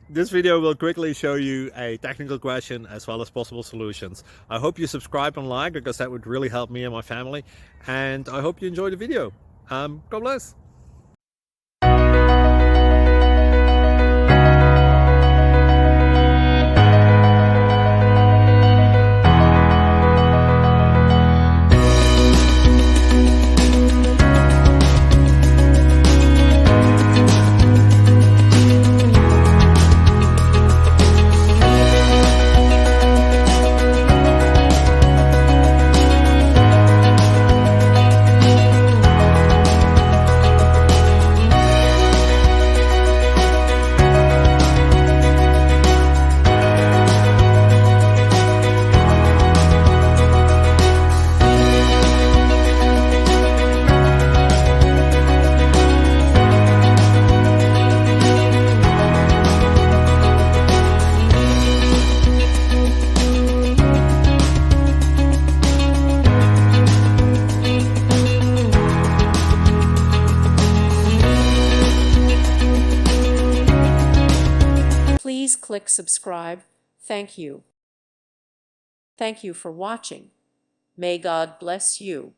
This video will quickly show you a technical question as well as possible solutions. I hope you subscribe and like, because that would really help me and my family. And I hope you enjoy the video. God bless. Please click subscribe. Thank you. Thank you for watching. May God bless you.